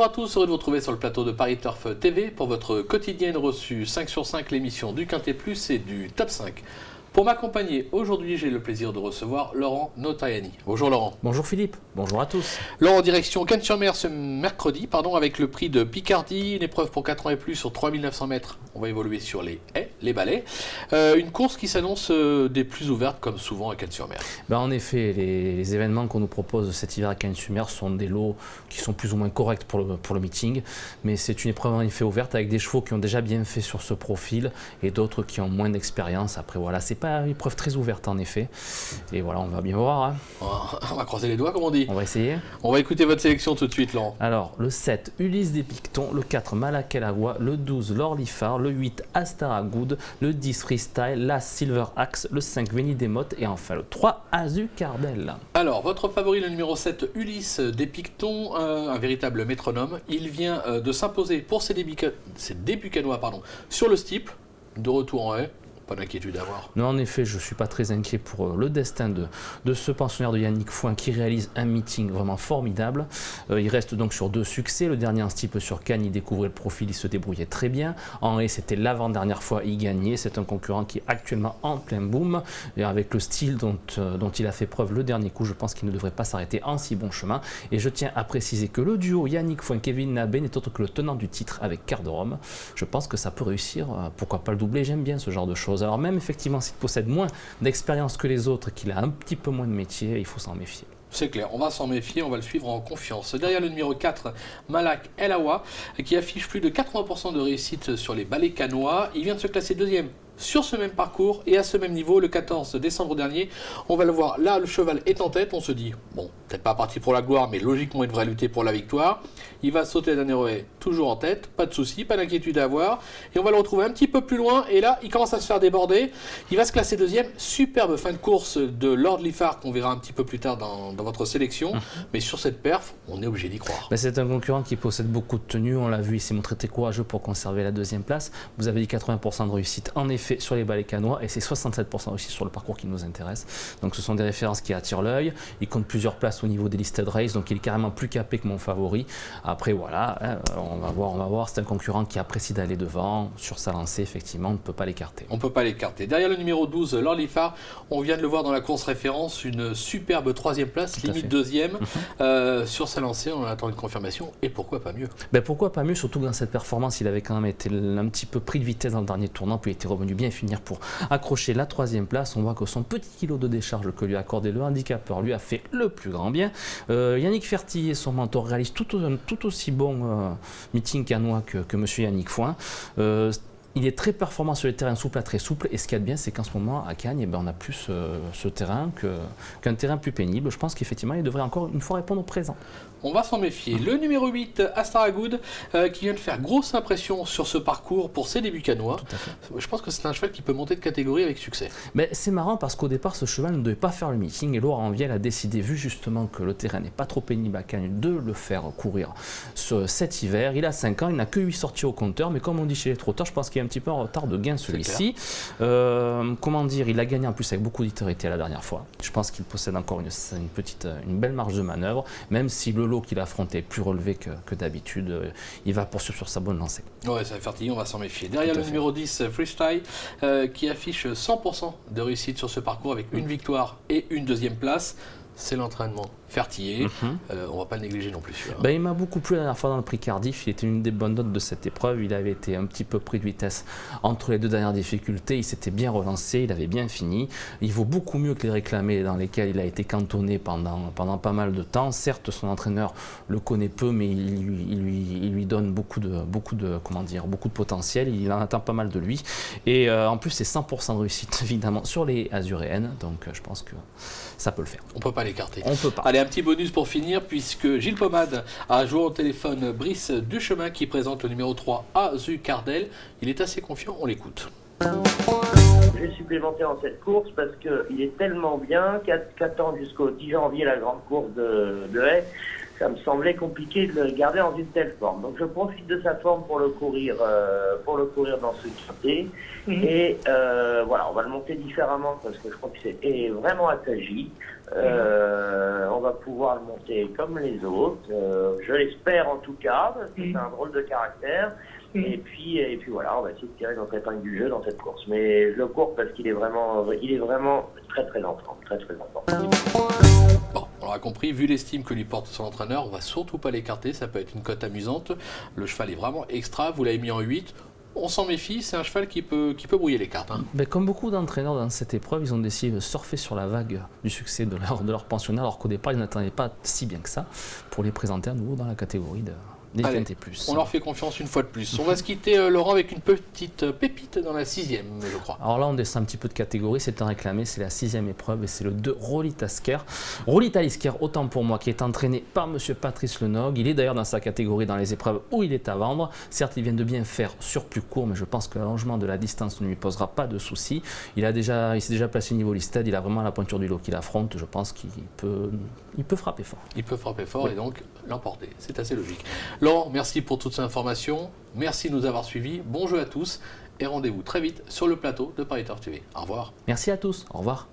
Bonjour à tous, heureux de vous retrouver sur le plateau de Paris Turf TV pour votre quotidienne reçue 5 sur 5, l'émission du Quintet Plus et du Top 5. Pour m'accompagner aujourd'hui, j'ai le plaisir de recevoir Laurent Notariani. Bonjour Laurent. Bonjour Philippe, bonjour à tous. Laurent, direction Cannes-sur-Mer ce mercredi, avec le prix de Picardie, une épreuve pour 4 ans et plus sur 3900 mètres. On va évoluer sur les haies, les balais. Une course qui s'annonce des plus ouvertes comme souvent à Cannes-sur-Mer. En effet, les événements qu'on nous propose cet hiver à Cannes-sur-Mer sont des lots qui sont plus ou moins corrects pour le meeting. Mais c'est une épreuve en effet ouverte avec des chevaux qui ont déjà bien fait sur ce profil et d'autres qui ont moins d'expérience. Après voilà, c'est pas une épreuve très ouverte en effet. Et voilà, on va bien voir. Hein. On va croiser les doigts comme on dit. On va essayer. On va écouter votre sélection tout de suite Laurent. Alors, le 7, Ulysse des Pictons, le 4, Malakelagua, le 12, Lorlifar, le 8, Astaragoud, le 10, Freestyle, la Silver Axe, le 5, Veni des Mottes et enfin le 3, Azucardel. Alors, votre favori, le numéro 7, Ulysse des Pictons, un véritable métronome. Il vient de s'imposer pour ses débuts canois sur le steeple, de retour en haie. Pas d'inquiétude à avoir. Non, en effet, je ne suis pas très inquiet pour le destin de ce pensionnaire de Yannick Fouin qui réalise un meeting vraiment formidable. Il reste donc sur 2 succès. Le dernier en steeple sur Cannes, il découvrait le profil, il se débrouillait très bien. En haie, c'était l'avant-dernière fois, il gagnait. C'est un concurrent qui est actuellement en plein boom. Et avec le style dont il a fait preuve le dernier coup, je pense qu'il ne devrait pas s'arrêter en si bon chemin. Et je tiens à préciser que le duo Yannick Fouin-Kevin Nabé n'est autre que le tenant du titre avec Quart de Rome. Je pense que ça peut réussir. Pourquoi pas le doubler? J'aime bien ce genre de choses. Alors même effectivement s'il possède moins d'expérience que les autres, qu'il a un petit peu moins de métier, il faut s'en méfier. C'est clair, on va s'en méfier, on va le suivre en confiance. Derrière le numéro 4, Malak El Awa, qui affiche plus de 80% de réussite sur les balais canois. Il vient de se classer deuxième sur ce même parcours et à ce même niveau le 14 décembre dernier. On va le voir, là le cheval est en tête, on se dit, bon, peut-être pas parti pour la gloire, mais logiquement il devrait lutter pour la victoire. Il va sauter la dernière haie, toujours en tête, pas de souci, pas d'inquiétude à avoir. Et on va le retrouver un petit peu plus loin, et là il commence à se faire déborder. Il va se classer deuxième, superbe fin de course de Lorlifar qu'on verra un petit peu plus tard dans votre sélection. Mais sur cette perf, on est obligé d'y croire. C'est un concurrent qui possède beaucoup de tenues, on l'a vu, il s'est montré très courageux pour conserver la deuxième place. Vous avez dit 80% de réussite, en effet, sur les balais canois et c'est 67% aussi sur le parcours qui nous intéresse. Donc ce sont des références qui attirent l'œil. Il compte plusieurs places au niveau des listed race, donc il est carrément plus capé que mon favori. Après voilà, on va voir. C'est un concurrent qui apprécie d'aller devant. Sur sa lancée, effectivement, on ne peut pas l'écarter. On ne peut pas l'écarter. Derrière le numéro 12, Lorlifar, on vient de le voir dans la course référence, une superbe 3e place, limite 2e. Sur sa lancée, on attend une confirmation et pourquoi pas mieux? Pourquoi pas mieux, surtout dans cette performance, il avait quand même été un petit peu pris de vitesse dans le dernier tournant, puis il était revenu bien finir pour accrocher la 3e place. On voit que son petit kilo de décharge que lui a accordé le handicapeur lui a fait le plus grand bien. Yannick Fertillier, son mentor, réalise tout aussi bon meeting canois que monsieur Yannick Fouin. Il est très performant sur les terrains souples à très souples et ce qu'il y a de bien, c'est qu'en ce moment à Cannes, on a plus ce terrain qu'un terrain plus pénible. Je pense qu'effectivement, il devrait encore une fois répondre au présent. On va s'en méfier. Le numéro 8, Astaragoud, qui vient de faire grosse impression sur ce parcours pour ses débuts canois. Je pense que c'est un cheval qui peut monter de catégorie avec succès. C'est marrant parce qu'au départ, ce cheval ne devait pas faire le meeting et Laurent Vielle a décidé, vu justement que le terrain n'est pas trop pénible à Cannes, de le faire courir cet hiver. Il a 5 ans, il n'a que 8 sorties au compteur, mais comme on dit chez les trotteurs, je pense qu'il est un petit peu en retard de gain celui-ci. Il a gagné en plus avec beaucoup d'autorité la dernière fois. Je pense qu'il possède encore une belle marge de manœuvre, même si le qu'il a affronté est plus relevé que d'habitude, il va poursuivre sur sa bonne lancée. Ouais, ça fait Fertillier, on va s'en méfier. Derrière le numéro 10, Freestyle, qui affiche 100% de réussite sur ce parcours avec une victoire et une 2e place. C'est l'entraînement Fertillier, on va pas le négliger non plus. Il m'a beaucoup plu la dernière fois dans le prix Cardiff, il était une des bonnes notes de cette épreuve, il avait été un petit peu pris de vitesse entre les 2 dernières difficultés, il s'était bien relancé, il avait bien fini, il vaut beaucoup mieux que les réclamés dans lesquels il a été cantonné pendant pas mal de temps. Certes, son entraîneur le connaît peu, mais il lui donne beaucoup de potentiel, il en attend pas mal de lui, et en plus c'est 100% de réussite évidemment sur les azuréennes, donc je pense que ça peut le faire. On peut pas l'écarter. On peut pas. Allez, un petit bonus pour finir, puisque Gilles Pommade a joué au téléphone Brice Duchemin qui présente le numéro 3 Azucardel. Il est assez confiant, on l'écoute. J'ai supplémenté en cette course parce qu'il est tellement bien qu'attendre jusqu'au 10 janvier la grande course de Haye, ça me semblait compliqué de le garder dans une telle forme. Donc je profite de sa forme pour le courir dans ce quintet. Et voilà, on va le monter différemment parce que je crois que c'est vraiment attagi. On va pouvoir le monter comme les autres. Je l'espère en tout cas, parce que c'est un drôle de caractère. Et puis voilà, on va essayer de tirer notre épingle du jeu dans cette course. Mais je le cours parce qu'il est vraiment très très enfant, très très enfant. Bon, on l'aura compris, vu l'estime que lui porte son entraîneur, on va surtout pas l'écarter, ça peut être une cote amusante. Le cheval est vraiment extra, vous l'avez mis en 8. On s'en méfie, c'est un cheval qui peut brouiller les cartes. Hein. Ben, comme beaucoup d'entraîneurs dans cette épreuve, ils ont décidé de surfer sur la vague du succès de leur pensionnaire, alors qu'au départ, ils n'attendaient pas si bien que ça pour les présenter à nouveau dans la catégorie des quintés plus. On leur fait confiance une fois de plus. On va se quitter, Laurent, avec une petite pépite dans la 6e, je crois. Alors là, on descend un petit peu de catégorie, c'est un réclamé, c'est la 6e épreuve et c'est le 2 Rolita Isker. Rolita Isker, autant pour moi, qui est entraîné par monsieur Patrice Lenog. Il est d'ailleurs dans sa catégorie dans les épreuves où il est à vendre. Certes, il vient de bien faire sur plus court, mais je pense que l'allongement de la distance ne lui posera pas de soucis. Il s'est déjà placé au niveau listed, il a vraiment la pointure du lot qu'il affronte. Je pense qu'il peut frapper fort. Il peut frapper fort et donc l'emporter. C'est assez logique. Laurent, merci pour toutes ces informations. Merci de nous avoir suivis. Bon jeu à tous et rendez-vous très vite sur le plateau de Paris Turf TV. Au revoir. Merci à tous. Au revoir.